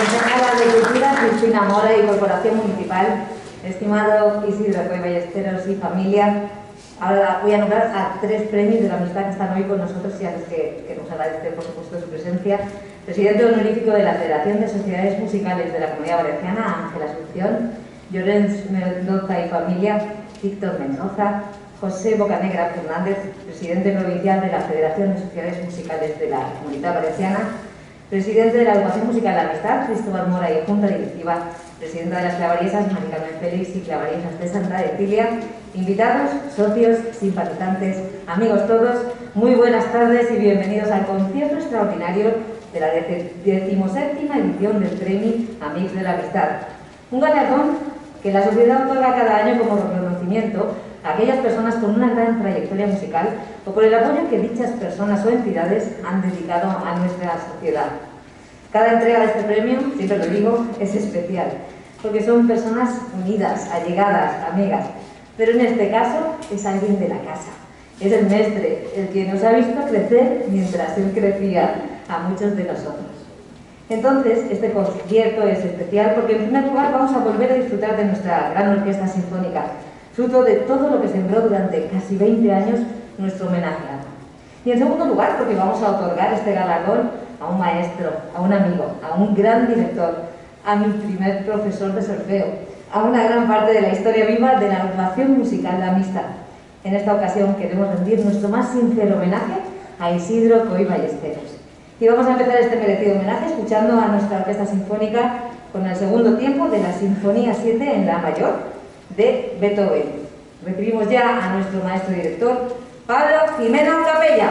concejala de Cultura, Cristina Mora, y Corporación Municipal, estimado Isidro Coy Ballesteros y familia. Ahora voy a nombrar a 3 premios de la amistad que están hoy con nosotros y a los que nos agradece, por supuesto, su presencia. Presidente honorífico de la Federación de Sociedades Musicales de la Comunidad Valenciana, Ángel Asunción; Llorens Mendoza y familia, Víctor Mendoza; José Bocanegra Fernández, presidente provincial de la Federación de Sociedades Musicales de la Comunidad Valenciana; presidente de la Agrupación Musical La Amistad, Cristóbal Mora, y Junta Directiva; presidenta de las Clavariesas, Mari Carmen Félix, y Clavariesas de Santa Cecilia; invitados, socios, simpatizantes, amigos todos, muy buenas tardes y bienvenidos al concierto extraordinario de la 17ª edición del Premio Amics de la Amistad. Un galardón que la sociedad otorga cada año como reconocimiento a aquellas personas con una gran trayectoria musical o por el apoyo que dichas personas o entidades han dedicado a nuestra sociedad. Cada entrega de este premio, siempre lo digo, es especial, porque son personas unidas, allegadas, amigas, pero en este caso es alguien de la casa. Es el mestre, el que nos ha visto crecer mientras él crecía a muchos de nosotros. Entonces, este concierto es especial porque, en primer lugar, vamos a volver a disfrutar de nuestra gran orquesta sinfónica, fruto de todo lo que sembró durante casi 20 años nuestro homenaje. Y en segundo lugar, porque vamos a otorgar este galardón a un maestro, a un amigo, a un gran director, a mi primer profesor de solfeo, a una gran parte de la historia viva de la agrupación musical La Amistad. En esta ocasión queremos rendir nuestro más sincero homenaje a Isidro Coy Ballesteros. Y vamos a empezar este merecido homenaje escuchando a nuestra orquesta sinfónica con el segundo tiempo de la Sinfonía 7 en La mayor de Beethoven. Recibimos ya a nuestro maestro director, Pablo Jimeno Capella.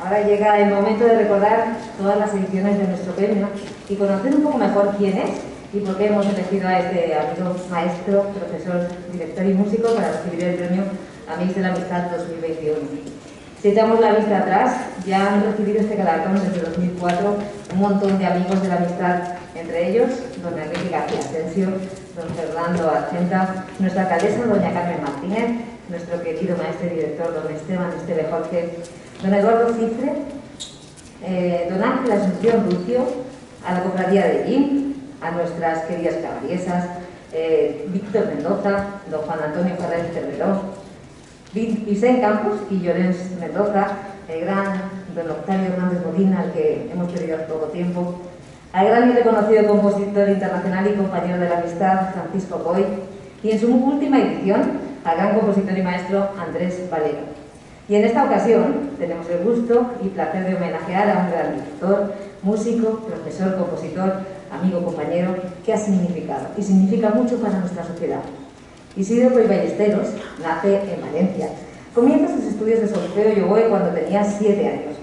Ahora llega el momento de recordar todas las ediciones de nuestro premio y conocer un poco mejor quién es y por qué hemos elegido a este amigo maestro, profesor, director y músico para recibir el premio Amics de la Amistad 2021. Si echamos la vista atrás, ya han recibido este galardón desde 2004 un montón de amigos de la amistad, entre ellos don Enrique García Asensio, don Fernando Argenta, nuestra alcaldesa doña Carmen Martínez, nuestro querido maestro y director don Esteban Esteve Jorge, don Eduardo Cifre, don Ángel Asunción Lucio, a la cofradía de Jim, a nuestras queridas caballesas, Víctor Mendoza, don Juan Antonio Ferrer Cerveró, Vicente Campos y Llorens Mendoza, el gran don Octavio Hernández Molina, al que hemos perdido hace poco tiempo, al gran y reconocido compositor internacional y compañero de la amistad Francisco Coy, y en su última edición al gran compositor y maestro Andrés Valero. Y en esta ocasión tenemos el gusto y placer de homenajear a un gran director, músico, profesor, compositor, amigo, compañero, que ha significado y significa mucho para nuestra sociedad. Isidro Coy Ballesteros nace en Valencia. Comienza sus estudios de solfeo y oboe cuando tenía 7 años.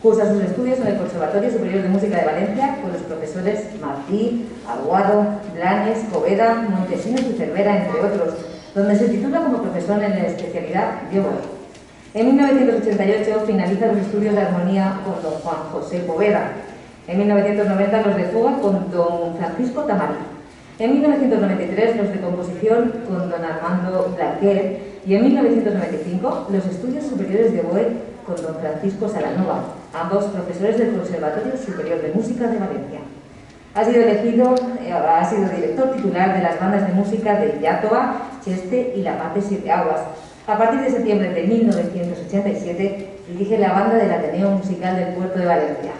Cursa sus estudios en el Conservatorio Superior de Música de Valencia con los profesores Martí, Aguado, Blanes, Poveda, Montesinos y Cervera, entre otros, donde se titula como profesor en la especialidad de oboe. En 1988 finaliza los estudios de armonía con don Juan José Poveda. En 1990 los de fuga con don Francisco Tamarí. En 1993 los de composición con don Armando Blanquer y en 1995 los estudios superiores de oboe con don Francisco Salanova, ambos profesores del Conservatorio Superior de Música de Valencia. Ha sido director titular de las bandas de música de Iátova, Cheste y La Paz de Siete Aguas. A partir de septiembre de 1987 dirige la banda del Ateneo Musical del Puerto de Valencia.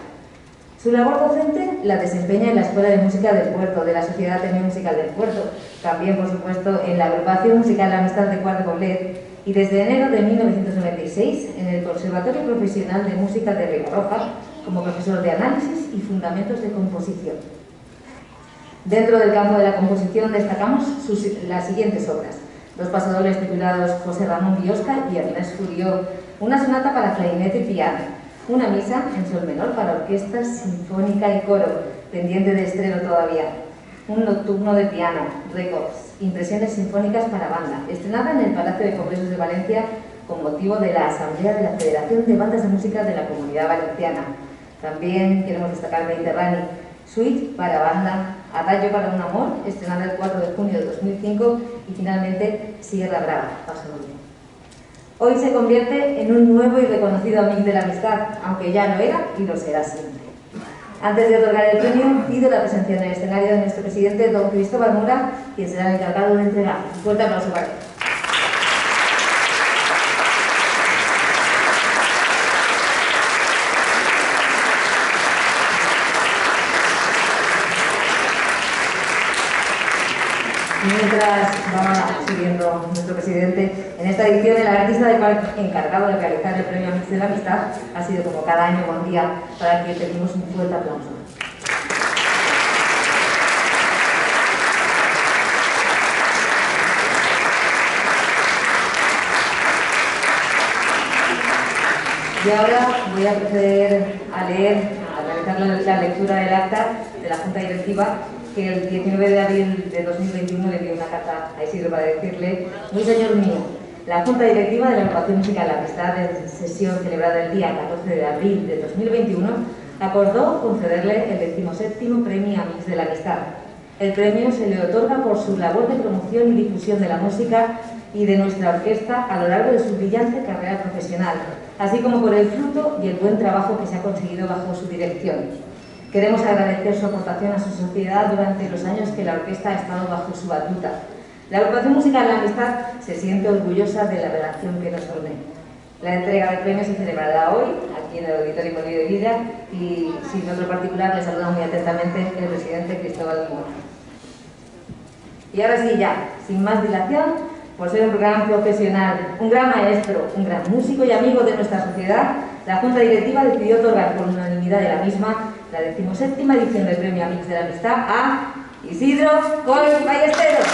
Su labor docente la desempeña en la Escuela de Música del Puerto, de la Sociedad Ateneo Musical del Puerto, también, por supuesto, en la Agrupación Musical La Amistad de Cuart de Poblet y desde enero de 1996 en el Conservatorio Profesional de Música de Ribarroja como profesor de análisis y fundamentos de composición. Dentro del campo de la composición destacamos las siguientes obras: dos pasodobles titulados José Ramón Biosca y Ernest Furió, una sonata para clarinete y piano, una misa en sol menor para orquesta sinfónica y coro, pendiente de estreno todavía, un nocturno de piano, récords, impresiones sinfónicas para banda, estrenada en el Palacio de Congresos de Valencia con motivo de la Asamblea de la Federación de Bandas de Música de la Comunidad Valenciana. También queremos destacar Mediterráneo, suite para banda, Adagio para un amor, estrenada el 4 de junio de 2005 y finalmente Sierra Brava, Paso Doble. Hoy se convierte en un nuevo y reconocido amigo de la amistad, aunque ya lo era y lo será siempre. Antes de otorgar el premio, pido la presencia en el escenario de nuestro presidente, don Cristóbal Mura, quien será el encargado de entregar. Un fuerte aplauso para él. Mientras va subiendo nuestro presidente, en esta edición el artista encargado de realizar el premio Amics de la Amistad ha sido, como cada año, Buen Día, para que pedimos un fuerte aplauso. Y ahora voy a proceder a realizar la lectura del acta de la Junta Directiva, que el 19 de abril de 2021 le dio una carta a Isidro para decirle: muy señor mío, la Junta Directiva de la Agrupación Musical La Amistad, en sesión celebrada el día 14 de abril de 2021, acordó concederle el 17º Premio Amics de la Amistad. El premio se le otorga por su labor de promoción y difusión de la música y de nuestra orquesta a lo largo de su brillante carrera profesional, así como por el fruto y el buen trabajo que se ha conseguido bajo su dirección. Queremos agradecer su aportación a su sociedad durante los años que la orquesta ha estado bajo su batuta. La Agrupación Musical La Amistad se siente orgullosa de la relación que nos une. La entrega del premio se celebrará hoy, aquí en el Auditorio Molí de Vida, y sin otro particular le saluda muy atentamente el presidente Cristóbal Mura. Y ahora sí, ya, sin más dilación, por ser un gran profesional, un gran maestro, un gran músico y amigo de nuestra sociedad, la Junta Directiva decidió otorgar por unanimidad de la misma la 17ª edición del Premio Amics de la Amistad a Isidro Coy Ballesteros.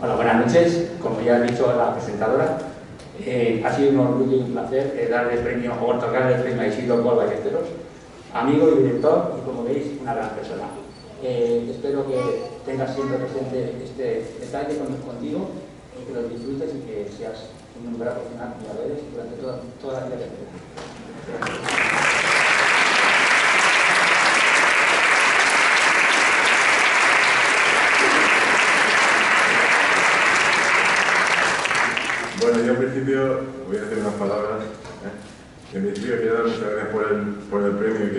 Hola, buenas noches. Como ya ha dicho la presentadora, ha sido un orgullo y un placer darle el premio o otorgarle el premio a Isidro Pol Ballesteros, amigo y director, y como veis, una gran persona. Espero que tengas siempre presente este detalle contigo y que lo disfrutes y que seas un gran profesional, como ya lo eres, durante toda la vida que tengas. Bueno, yo en principio voy a decir unas palabras. En principio quiero dar muchas gracias por el premio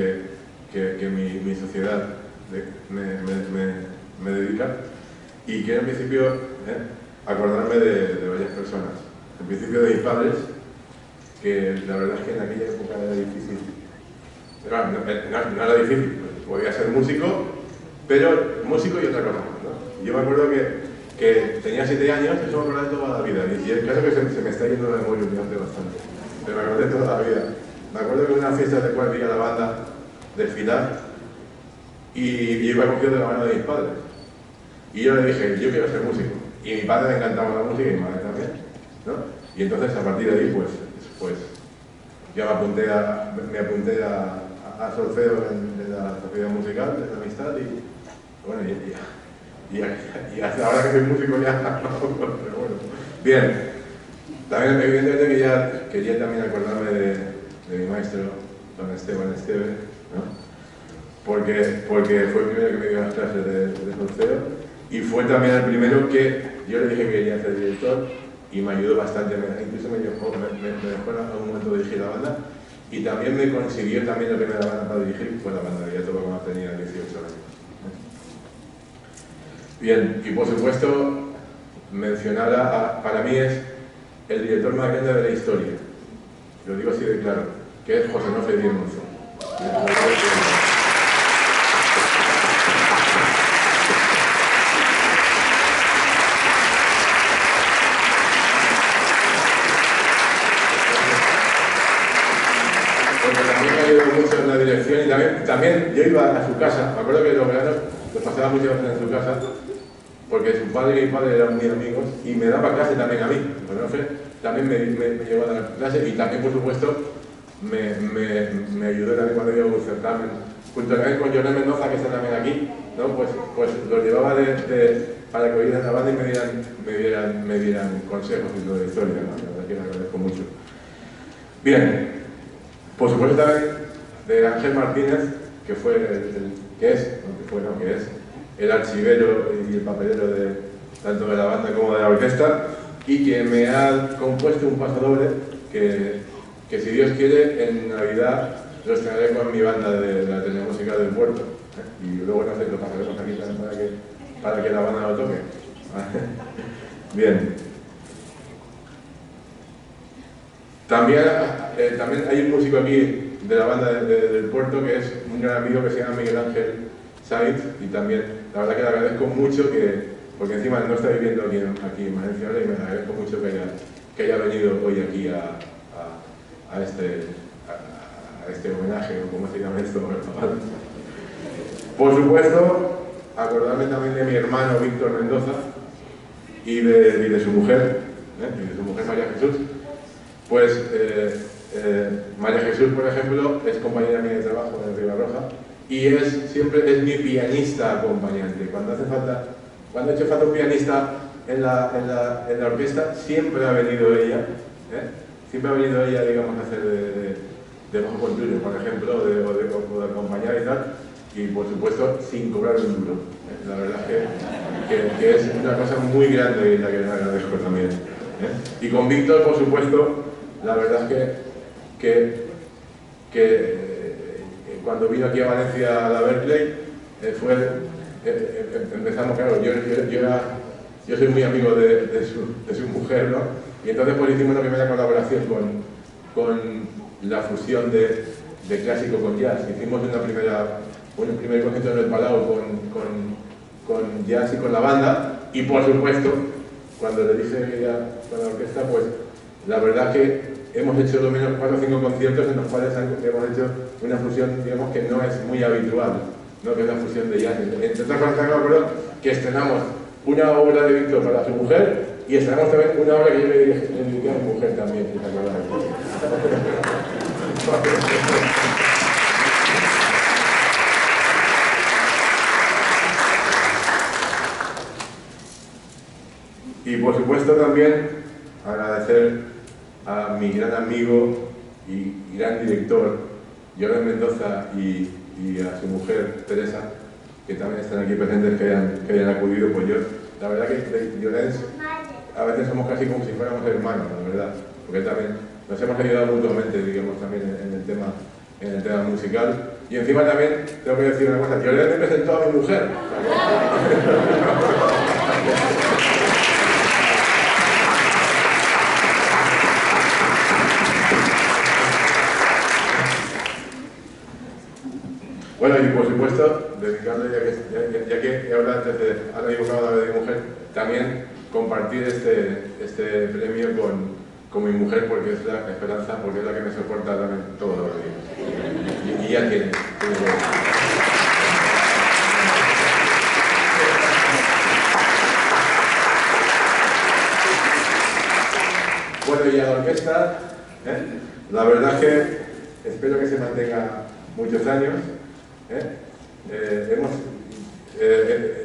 que mi sociedad me dedica, y quiero en principio acordarme de varias personas. En principio de mis padres, que la verdad es que en aquella época era difícil. No era difícil, podía ser músico, pero músico y otra cosa, ¿no? Yo me acuerdo que tenía 7 años, eso me acuerdo de toda la vida, y el caso que se me está yendo la memoria últimamente bastante, pero me acuerdo de toda la vida. Me acuerdo que en una fiesta de cual vi a la banda desfilar y iba cogido de la mano de mis padres. Y yo le dije, yo quiero ser músico. Y a mi padre le encantaba la música y a mi madre también, ¿no? Y entonces a partir de ahí, pues ya me apunté a solfeo en la sociedad musical, de la amistad, y bueno, y hasta ahora que soy músico ya pero bueno. Bien, también evidentemente que ya quería también acordarme de mi maestro, don Esteban Esteve, ¿no? Porque fue el primero que me dio las clases de solfeo, y fue también el primero que yo le dije que quería ser director, y me ayudó bastante, incluso me dejó en algún momento dirigir la banda, y también me consiguió también la primera banda para dirigir, fue la banda de todo cuando tenía 18 años. Bien, y por supuesto mencionar para mí es el director más grande de la historia, lo digo así de claro, que es José Onofre Díez Monzón. Porque también me ayudó mucho en la dirección, y también yo iba a su casa, me acuerdo que los veranos los pasaba muchas veces en su casa, porque su padre y mi padre eran muy amigos, y me daba clase también a mí. Onofre también me llevó a dar clase, y también, por supuesto, me ayudó también cuando iba a un certamen, junto también con Jonel Mendoza, que está también aquí, ¿no? Pues los llevaba para que oyeran la banda y me dieran consejos y toda la historia, ¿no? La verdad que le agradezco mucho. Bien, por supuesto también de Ángel Martínez, que es el archivero y el papelero tanto de la banda como de la orquesta, y que me ha compuesto un pasodoble que si Dios quiere, en Navidad lo estrenaré con mi banda de la Telemúsica del Puerto, y luego no sé, lo pasaremos aquí también para que la banda lo toque. Bien. También hay un músico aquí de la banda del Puerto, que es un gran amigo que se llama Miguel Ángel Sainz, y también la verdad que le agradezco mucho porque encima no está viviendo aquí en Valencia ahora, y me agradezco mucho que haya venido hoy aquí a este homenaje, o como se llama esto, ¿verdad? Por supuesto, acordarme también de mi hermano Víctor Mendoza y de su mujer, María Jesús. Pues María Jesús, por ejemplo, es compañera mía de trabajo en Ribarroja, y siempre es mi pianista acompañante. Cuando ha hecho falta un pianista en la orquesta, siempre ha venido ella, digamos, a hacer de bajo continuo, por ejemplo, o de acompañar y tal, y por supuesto sin cobrar un duro. La verdad que es una cosa muy grande, y la que le agradezco también. Y con Víctor, por supuesto, la verdad es que cuando vino aquí a Valencia a la Berkeley, empezamos, claro, yo soy muy amigo de su mujer, ¿no? Y entonces pues hicimos una primera colaboración con la fusión de clásico con jazz. Hicimos un primer concierto en el Palau con jazz y con la banda, y por supuesto, cuando le dije que ya con la orquesta, pues la verdad que hemos hecho lo menos 4 o 5 conciertos en los cuales hemos hecho una fusión, digamos, que no es muy habitual, ¿no? Que es la fusión de jazz. Entre otras cosas, me acuerdo que estrenamos una obra de Víctor para su mujer y estrenamos también una obra que yo le dediqué a mi mujer también, si te acordáis. Y por supuesto también agradecer a mi gran amigo y gran director, Jordan Mendoza, y a su mujer, Teresa, que también están aquí presentes, que hayan acudido. Pues yo, la verdad que Llorens, a veces somos casi como si fuéramos hermanos, la verdad, porque también nos hemos ayudado mutuamente, digamos, también en el tema musical. Y encima también tengo que decir una cosa, Llorens me presentó a mi mujer. Bueno, y por supuesto, dedicarle, ya que he hablado antes de, ahora mismo acabo de hablar de mi mujer, también compartir este premio con mi mujer, porque es la esperanza, porque es la que me soporta también todos los días. Y ya tiene. Bueno, y a la orquesta, la verdad es que espero que se mantenga muchos años.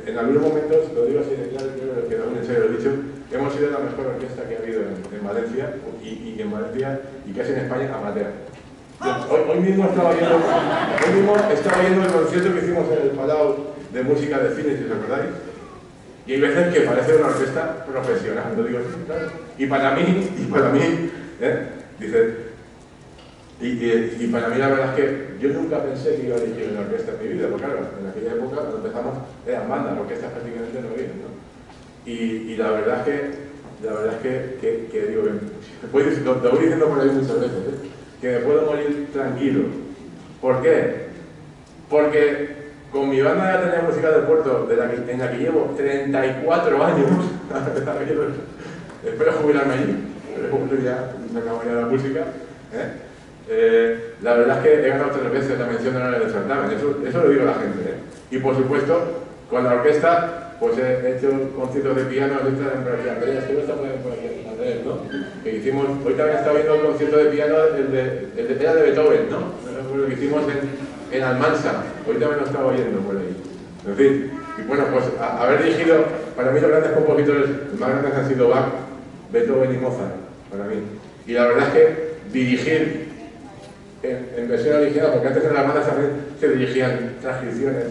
En algunos momentos, lo digo así de claro, creo que aún en serio lo he dicho, hemos sido la mejor orquesta que ha habido en Valencia y en Valencia y casi en España amateur. Hoy mismo estaba viendo el concierto que hicimos en el Palau de Música de Cine, si os acordáis, y hay veces que parece una orquesta profesional, lo digo así, claro. Y para mí, dice. Y para mí la verdad es que yo nunca pensé que iba a dirigir una orquesta en mi vida, porque claro, en aquella época cuando empezamos eran bandas, orquestas prácticamente no había, ¿no? Y la verdad es que digo, lo voy diciendo por ahí muchas veces, que me puedo morir tranquilo. ¿Por qué? Porque con mi banda de Atenea Musical del Puerto, en la que llevo 34 años, espero jubilarme allí, ya se acabó ya la música, la verdad es que he ganado 3 veces la mención de honor del certamen, eso lo digo a la gente, Y por supuesto, con la orquesta, pues he hecho conciertos de piano, letras por aquí. Andrés, ¿qué está por aquí? Andrés, ¿no? Que hicimos, hoy también está viendo el concierto de piano, era de Beethoven, ¿no? Lo que hicimos en Almansa, hoy también lo estaba oyendo por ahí. En fin, y bueno, pues haber dirigido, para mí los grandes compositores, los más grandes han sido Bach, Beethoven y Mozart, para mí. Y la verdad es que dirigir en versión original, porque antes en las bandas también se dirigían transcripciones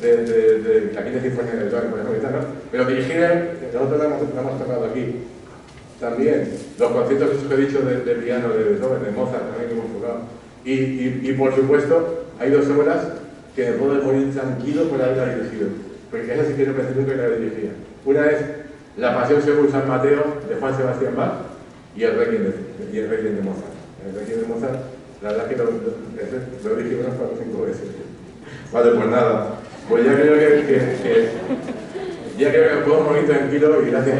de la Quinta Sinfonía de Beethoven, por ejemplo, ¿no? Pero dirigir, nosotros lo hemos tocado aquí. También los conciertos esos que he dicho de piano, de Beethoven, de Mozart, también que hemos tocado. Y por supuesto, hay 2 obras que me puedo morir tranquilo por haberla dirigido. Porque esa sí que no pensé nunca que la dirigía. Una es La Pasión según San Mateo, de Juan Sebastián Bach, y el Requiem de Mozart. El Requiem de Mozart, la verdad es que lo dije unas 4 o 5 veces. Vale, pues nada. Pues ya creo que me puedo morir tranquilo y gracias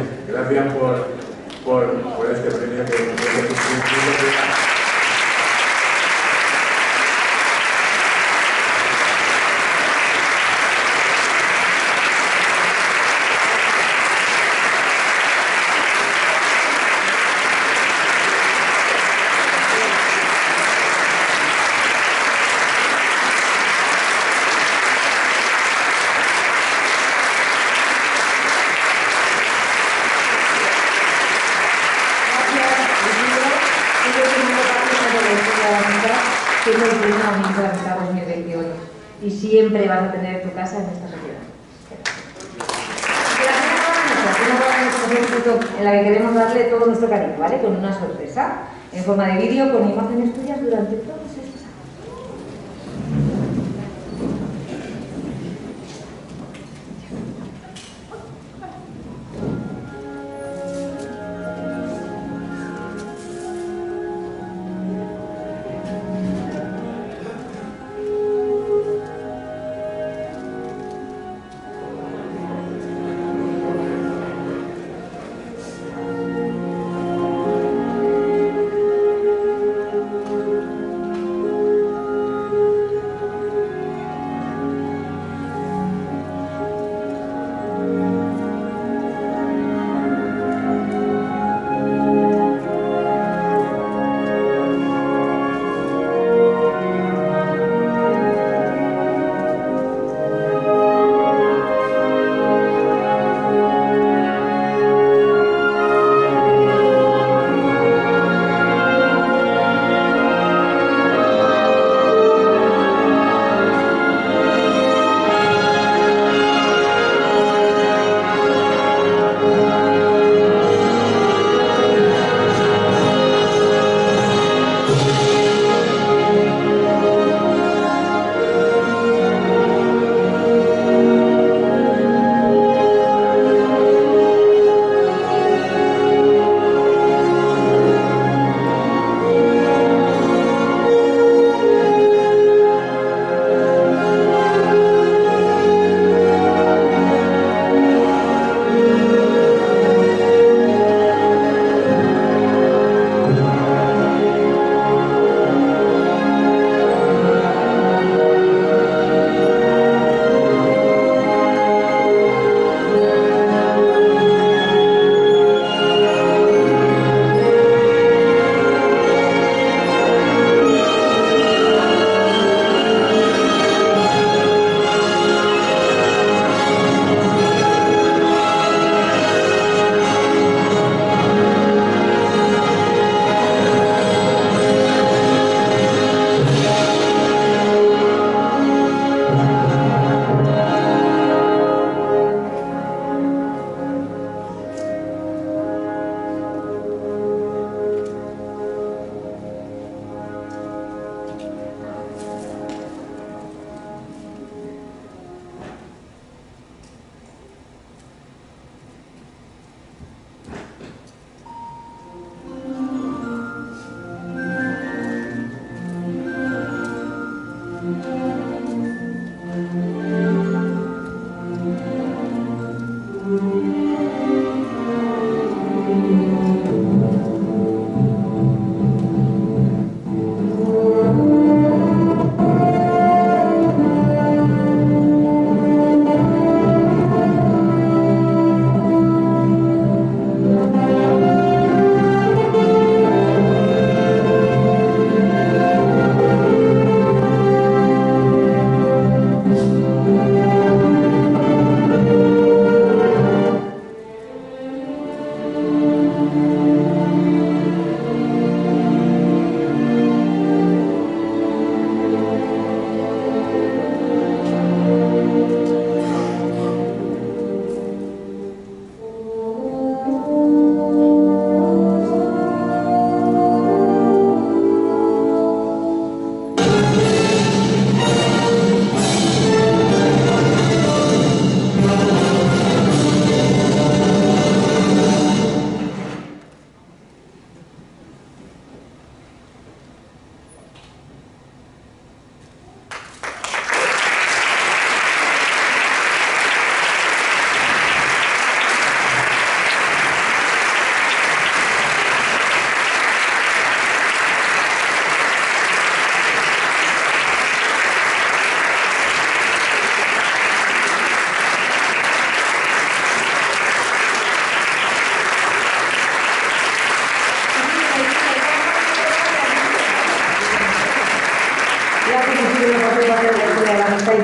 por este premio que y siempre vas a tener tu casa en esta sociedad. En la que queremos darle todo nuestro cariño, ¿vale? Con una sorpresa en forma de vídeo con imágenes tuyas durante todos estos años.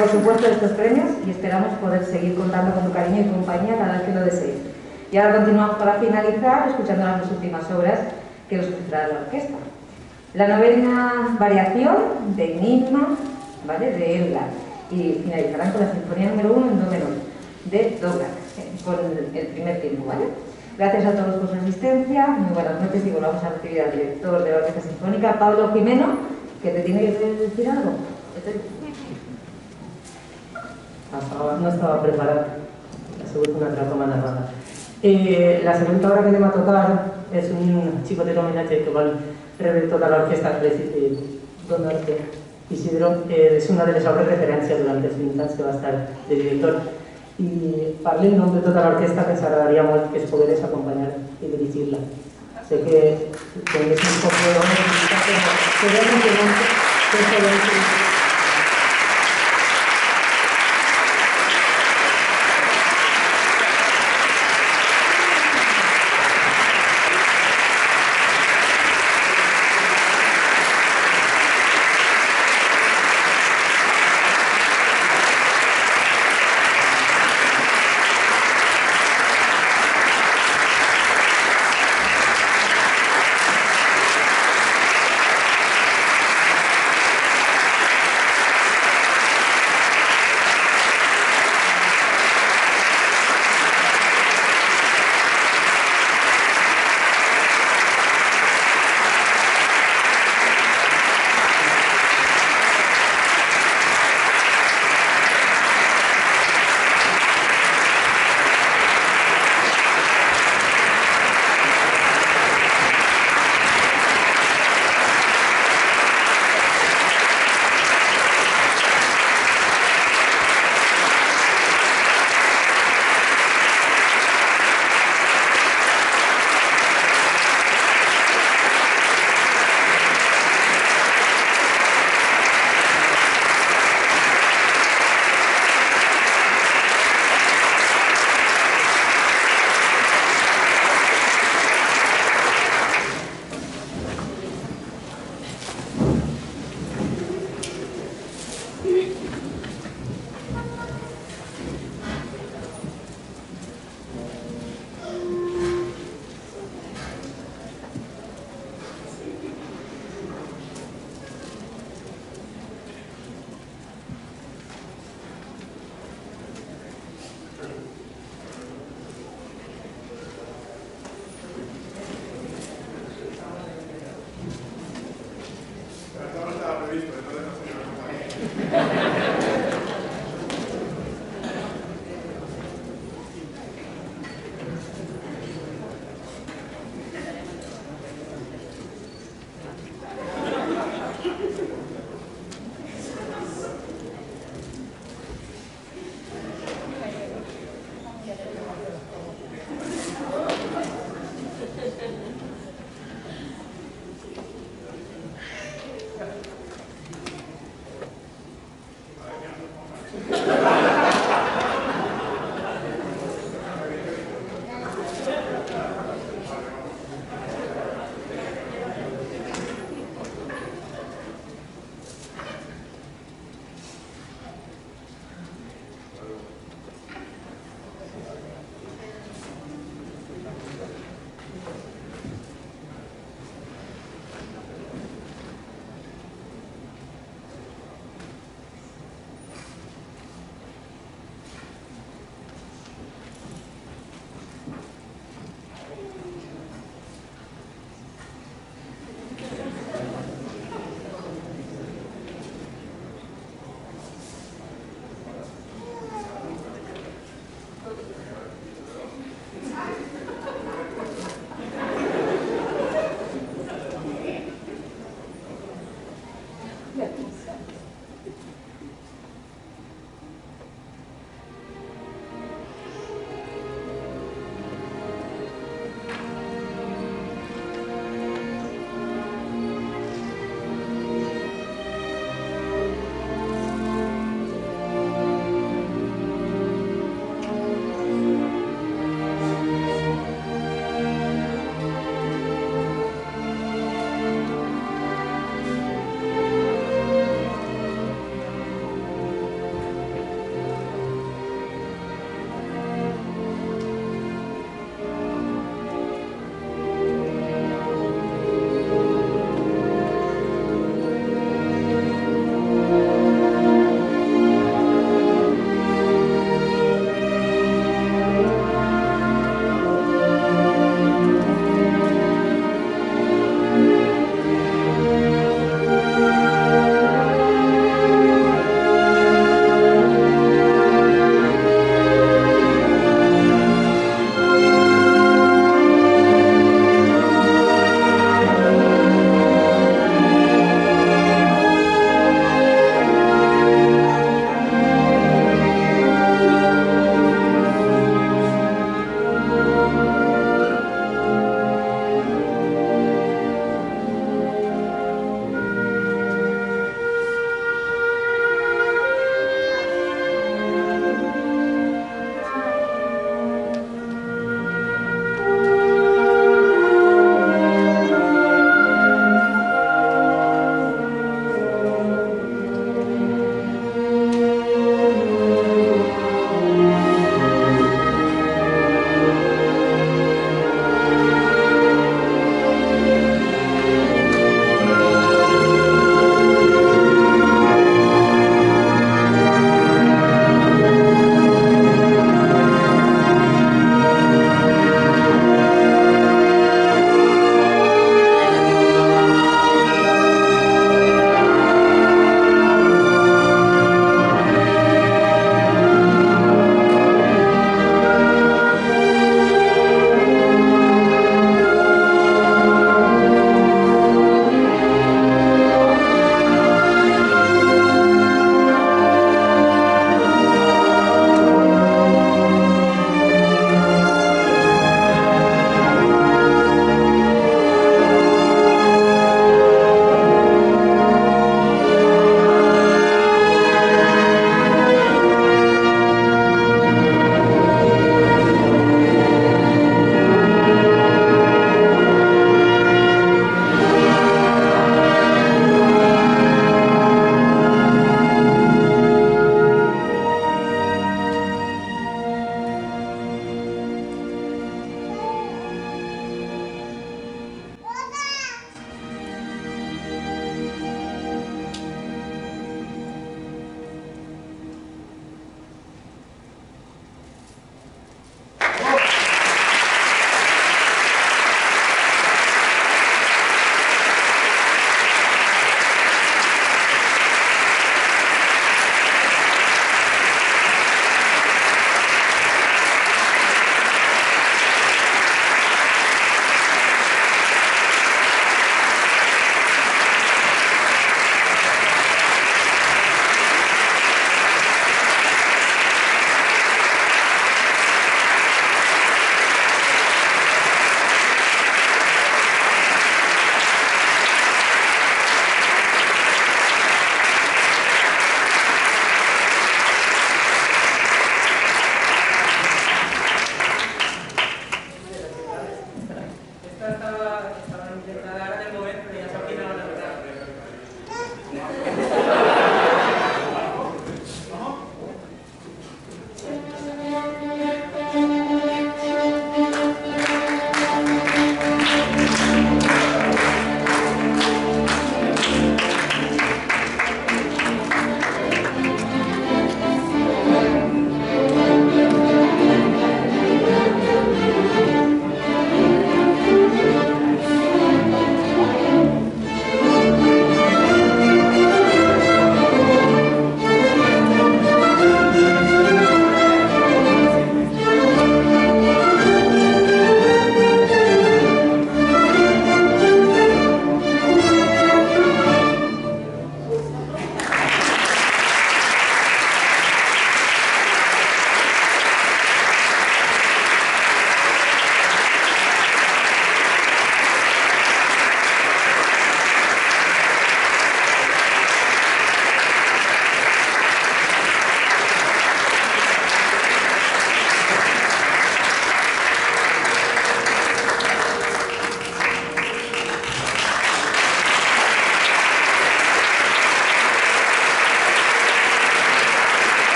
por supuesto, de estos premios y esperamos poder seguir contando con tu cariño y compañía cada vez que lo desees. Y ahora continuamos para finalizar escuchando las dos últimas obras que nos ofrecerá la orquesta. La novena variación de Enigma, ¿vale?, de Elgar, y finalizarán con la Sinfonía número 1 en Do menor, de Dvořák, con el primer tiempo, ¿vale? Gracias a todos por su asistencia, muy buenas noches y volvamos a recibir al director de la Orquesta Sinfónica, Pablo Jimeno, que te tiene que decir algo. Hasta ahora no estaba preparada, la segunda una trama narrada. La segunda obra que te va a tocar es un chico de homenaje que va a rever toda la orquesta de Don Arte Isidro. Es una de las obras de referencia durante els 20 anys que va estar de director. I parli en nom de tota l'orquestra, que ens agradaria molt que es pogués acompanyar i dirigir-la. Sé que tingués un poc de...